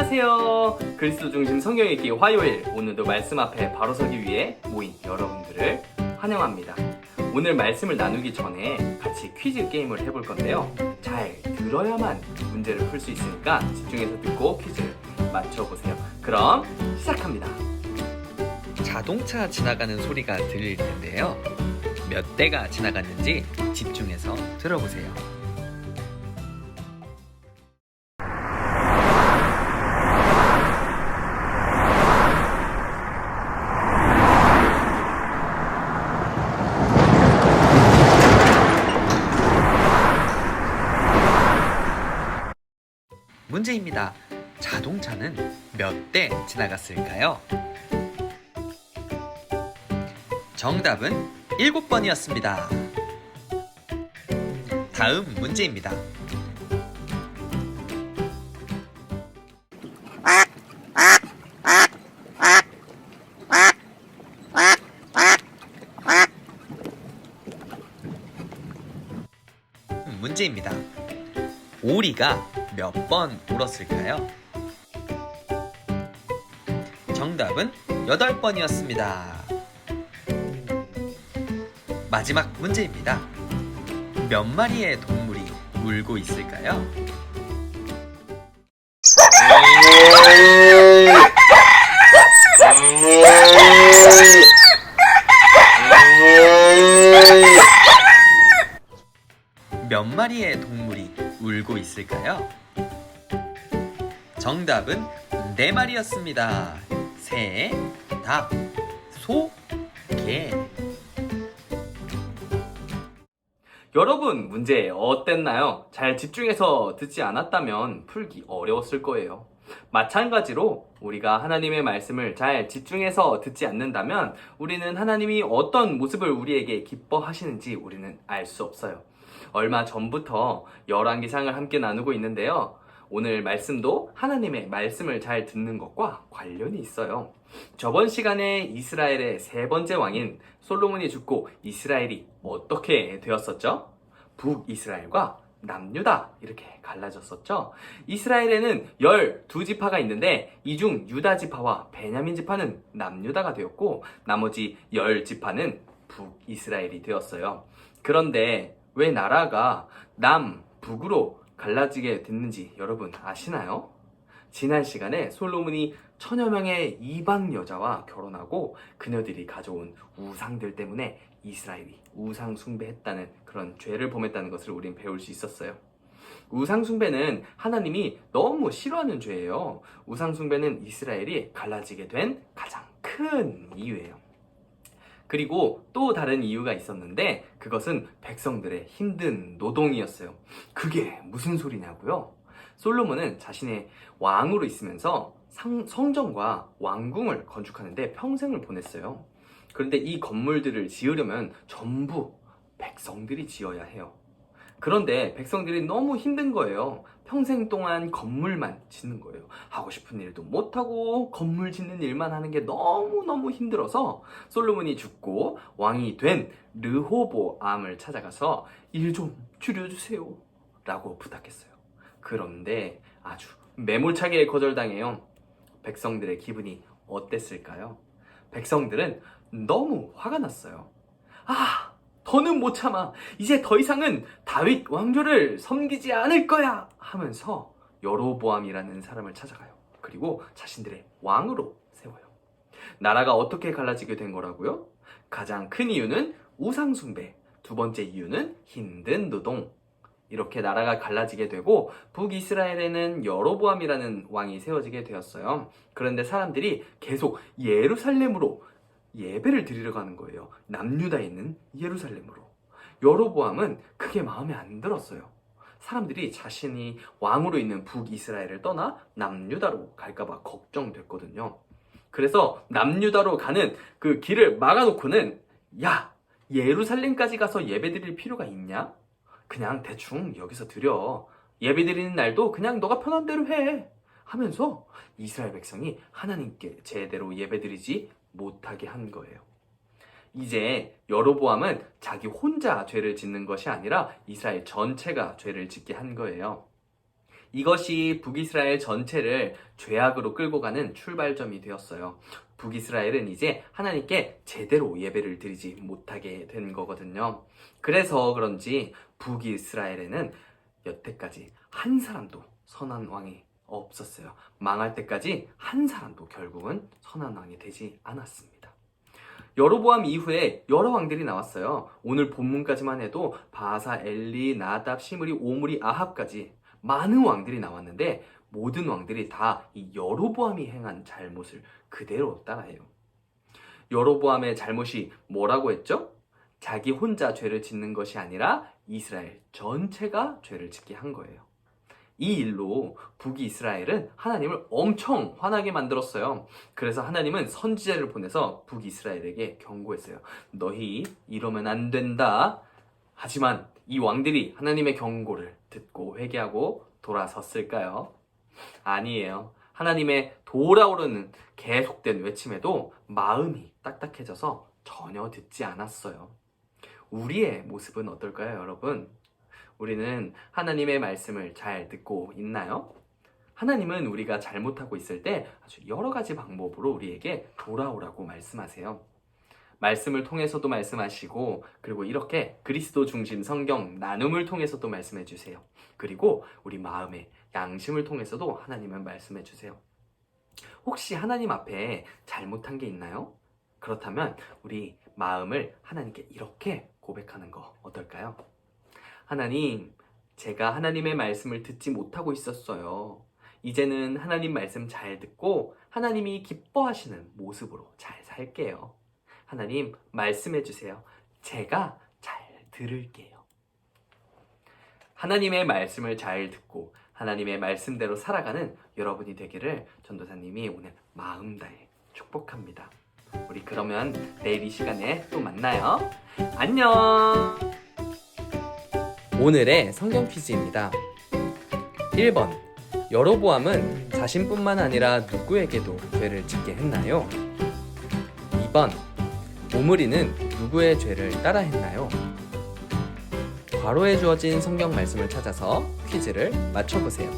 안녕하세요. 그리스도 중심 성경 읽기 화요일, 오늘도 말씀 앞에 바로 서기 위해 모인 여러분들을 환영합니다. 오늘 말씀을 나누기 전에 같이 퀴즈 게임을 해볼 건데요. 잘 들어야만 문제를 풀 수 있으니까 집중해서 듣고 퀴즈를 맞춰보세요. 그럼 시작합니다. 자동차 지나가는 소리가 들릴 텐데요. 몇 대가 지나갔는지 집중해서 들어보세요. 문제입니다. 자동차는 몇 대 지나갔을까요? 정답은 7번이었습니다. 다음 문제입니다. 문제입니다. 오리가 몇 번 울었을까요? 정답은 8번이었습니다. 마지막 문제입니다. 몇 마리의 동물이 울고 있을까요? 몇 마리의 동물이 울고 있을까요? 정답은 4마리였습니다. 새, 닭, 소, 개. 여러분, 문제 어땠나요? 잘 집중해서 듣지 않았다면 풀기 어려웠을 거예요. 마찬가지로 우리가 하나님의 말씀을 잘 집중해서 듣지 않는다면 우리는 하나님이 어떤 모습을 우리에게 기뻐하시는지 우리는 알 수 없어요. 얼마 전부터 열왕기상을 함께 나누고 있는데요. 오늘 말씀도 하나님의 말씀을 잘 듣는 것과 관련이 있어요. 저번 시간에 이스라엘의 3번째 왕인 솔로몬이 죽고 이스라엘이 어떻게 되었었죠? 북이스라엘과 남유다 이렇게 갈라졌었죠. 이스라엘에는 12지파가 있는데 이 중 유다 지파와 베냐민 지파는 남유다가 되었고 나머지 10지파는 북이스라엘이 되었어요. 그런데 왜 나라가 남북으로 갈라지게 됐는지 여러분 아시나요? 지난 시간에 솔로몬이 1000여 명의 이방 여자와 결혼하고 그녀들이 가져온 우상들 때문에 이스라엘이 우상 숭배했다는 그런 죄를 범했다는 것을 우린 배울 수 있었어요. 우상 숭배는 하나님이 너무 싫어하는 죄예요. 우상 숭배는 이스라엘이 갈라지게 된 가장 큰 이유예요. 그리고 또 다른 이유가 있었는데 그것은 백성들의 힘든 노동이었어요. 그게 무슨 소리냐고요? 솔로몬은 자신의 왕으로 있으면서 성전과 왕궁을 건축하는데 평생을 보냈어요. 그런데 이 건물들을 지으려면 전부 백성들이 지어야 해요. 그런데 백성들이 너무 힘든 거예요. 평생 동안 건물만 짓는 거예요. 하고 싶은 일도 못하고 건물 짓는 일만 하는 게 너무너무 힘들어서 솔로몬이 죽고 왕이 된 르호보암을 찾아가서 일 좀 줄여주세요 라고 부탁했어요. 그런데 아주 매몰차게 거절당해요. 백성들의 기분이 어땠을까요? 백성들은 너무 화가 났어요. 더는 못 참아. 이제 더 이상은 다윗 왕조를 섬기지 않을 거야 하면서 여로보암이라는 사람을 찾아가요. 그리고 자신들의 왕으로 세워요. 나라가 어떻게 갈라지게 된 거라고요? 가장 큰 이유는 우상 숭배, 두 번째 이유는 힘든 노동. 이렇게 나라가 갈라지게 되고 북이스라엘에는 여로보암이라는 왕이 세워지게 되었어요. 그런데 사람들이 계속 예루살렘으로 예배를 드리러 가는 거예요. 남유다에 있는 예루살렘으로. 여로보암은 그게 마음에 안 들었어요. 사람들이 자신이 왕으로 있는 북이스라엘을 떠나 남유다로 갈까봐 걱정됐거든요. 그래서 남유다로 가는 그 길을 막아놓고는 야, 예루살렘까지 가서 예배 드릴 필요가 있냐? 그냥 대충 여기서 드려. 예배 드리는 날도 그냥 너가 편한 대로 해. 하면서 이스라엘 백성이 하나님께 제대로 예배 드리지 못하게 한 거예요. 이제 여로보암은 자기 혼자 죄를 짓는 것이 아니라 이스라엘 전체가 죄를 짓게 한 거예요. 이것이 북이스라엘 전체를 죄악으로 끌고 가는 출발점이 되었어요. 북이스라엘은 이제 하나님께 제대로 예배를 드리지 못하게 된 거거든요. 그래서 그런지 북이스라엘에는 여태까지 한 사람도 선한 왕이 없었어요. 망할 때까지 한 사람도 결국은 선한 왕이 되지 않았습니다. 여로보암 이후에 여러 왕들이 나왔어요. 오늘 본문까지만 해도 바사, 엘리, 나답, 시므리, 오므리, 아합까지 많은 왕들이 나왔는데 모든 왕들이 다 이 여로보암이 행한 잘못을 그대로 따라해요. 여로보암의 잘못이 뭐라고 했죠? 자기 혼자 죄를 짓는 것이 아니라 이스라엘 전체가 죄를 짓게 한 거예요. 이 일로 북이스라엘은 하나님을 엄청 화나게 만들었어요. 그래서 하나님은 선지자를 보내서 북이스라엘에게 경고했어요. 너희 이러면 안 된다. 하지만 이 왕들이 하나님의 경고를 듣고 회개하고 돌아섰을까요? 아니에요. 하나님의 돌아오르는 계속된 외침에도 마음이 딱딱해져서 전혀 듣지 않았어요. 우리의 모습은 어떨까요, 여러분? 우리는 하나님의 말씀을 잘 듣고 있나요? 하나님은 우리가 잘못하고 있을 때 아주 여러 가지 방법으로 우리에게 돌아오라고 말씀하세요. 말씀을 통해서도 말씀하시고, 그리고 이렇게 그리스도 중심 성경 나눔을 통해서도 말씀해 주세요. 그리고 우리 마음의 양심을 통해서도 하나님은 말씀해 주세요. 혹시 하나님 앞에 잘못한 게 있나요? 그렇다면 우리 마음을 하나님께 이렇게 고백하는 거 어떨까요? 하나님, 제가 하나님의 말씀을 듣지 못하고 있었어요. 이제는 하나님 말씀 잘 듣고 하나님이 기뻐하시는 모습으로 잘 살게요. 하나님, 말씀해 주세요. 제가 잘 들을게요. 하나님의 말씀을 잘 듣고 하나님의 말씀대로 살아가는 여러분이 되기를 전도사님이 오늘 마음 다해 축복합니다. 우리 그러면 내일 이 시간에 또 만나요. 안녕! 오늘의 성경 퀴즈입니다. 1번. 여로보암은 자신뿐만 아니라 누구에게도 죄를 짓게 했나요? 2번. 오므리는 누구의 죄를 따라 했나요? 괄호에 주어진 성경 말씀을 찾아서 퀴즈를 맞춰보세요.